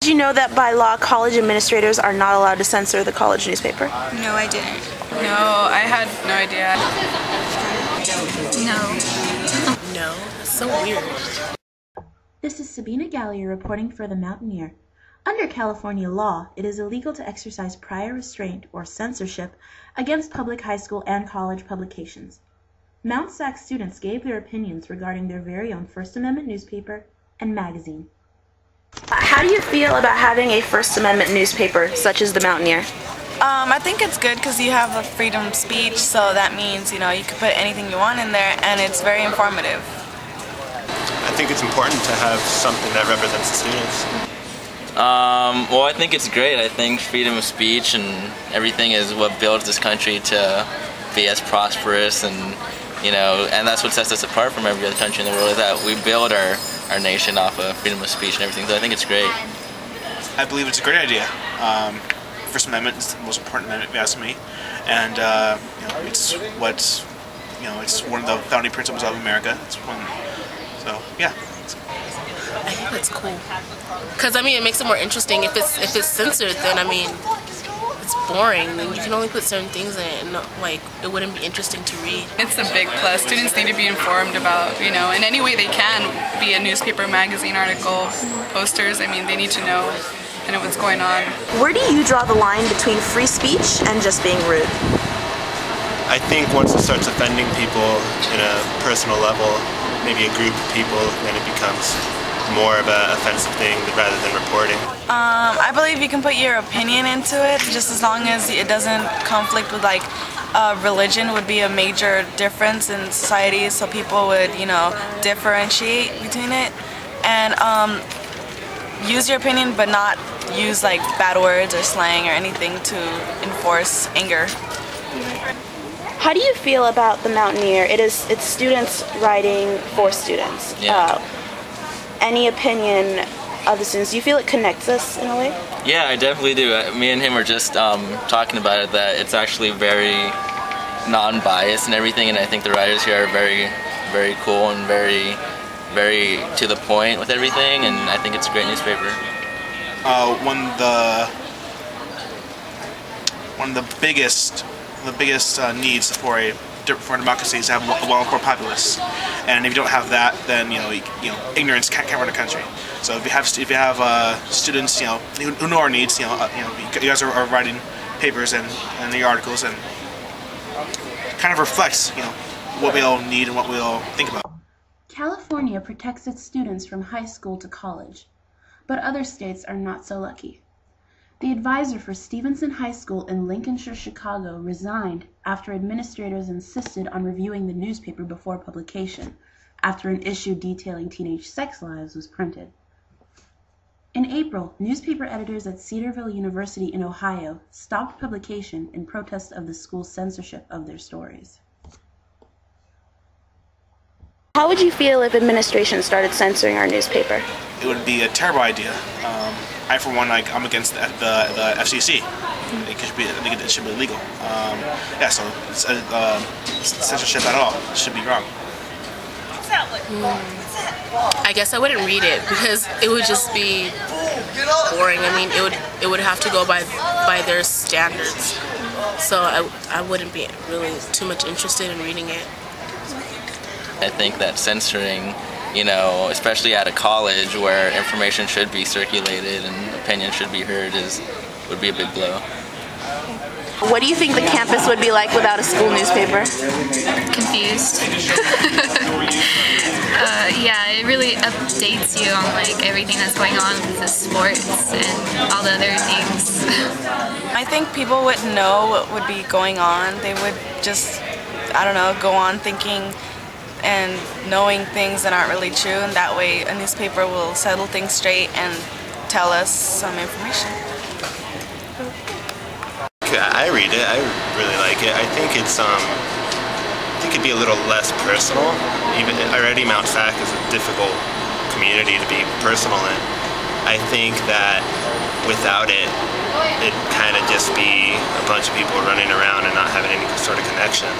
Did you know that by law, college administrators are not allowed to censor the college newspaper? No, I didn't. No, I had no idea. No. No, that's so weird. This is Sabina Gallier reporting for The Mountaineer. Under California law, it is illegal to exercise prior restraint or censorship against public high school and college publications. Mount SAC students gave their opinions regarding their very own First Amendment newspaper and magazine. How do you feel about having a First Amendment newspaper such as The Mountaineer? I think it's good because you have a freedom of speech, so that means, you can put anything you want in there, and it's very informative. I think it's important to have something that represents the students. Well, I think it's great. I think freedom of speech and everything is what builds this country to be as prosperous, and and that's what sets us apart from every other country in the world, is that we build our nation off of freedom of speech and everything. So I think it's great. I believe it's a great idea. First Amendment is the most important amendment, if you ask me, and it's what's it's one of the founding principles of America. So yeah. I think that's cool. Because it makes it more interesting. If it's censored, then it's boring. And you can only put certain things in it, and it wouldn't be interesting to read. It's a big plus. Students need to be informed about, in any way they can, be a newspaper, magazine, article, posters. They need to know what's going on. Where do you draw the line between free speech and just being rude? I think once it starts offending people in a personal level, maybe a group of people, then it becomes more of an offensive thing rather than reporting. I believe you can put your opinion into it, just as long as it doesn't conflict with religion would be a major difference in society, so people would differentiate between it, and use your opinion but not use bad words or slang or anything to enforce anger. How do you feel about The Mountaineer? It's students writing for students. Yeah. Any opinion of the students? Do you feel it connects us in a way? Yeah, I definitely do. Me and him were just talking about it, that it's actually very non-biased and everything, and I think the writers here are very, very cool and very, very to the point with everything, and I think it's a great newspaper. One of the biggest needs for a democracy is to have a well-informed populace, and if you don't have that, then ignorance can't run a country. So if you have students who know our needs, you guys are writing papers and your articles, and kind of reflects what we all need and what we all think about. California protects its students from high school to college, but other states are not so lucky. The advisor for Stevenson High School in Lincolnshire, Chicago, resigned after administrators insisted on reviewing the newspaper before publication, after an issue detailing teenage sex lives was printed. In April, newspaper editors at Cedarville University in Ohio stopped publication in protest of the school's censorship of their stories. How would you feel if administration started censoring our newspaper? It would be a terrible idea. I, for one, I'm against the FCC. I think it should be illegal. So censorship at all should be wrong. I guess I wouldn't read it because it would just be boring. It would have to go by their standards. So I wouldn't be really too much interested in reading it. I think that censoring, especially at a college where information should be circulated and opinion should be heard, would be a big blow. What do you think the campus would be like without a school newspaper? Confused. Yeah, it really updates you on everything that's going on with the sports and all the other things. I think people would know what would be going on. They would just, go on thinking and knowing things that aren't really true, and that way a newspaper will settle things straight and tell us some information. I read it. I really like it. I think it could be a little less personal. Even already, Mount SAC is a difficult community to be personal in. I think that without it, it'd kind of just be a bunch of people running around and not having any sort of connection.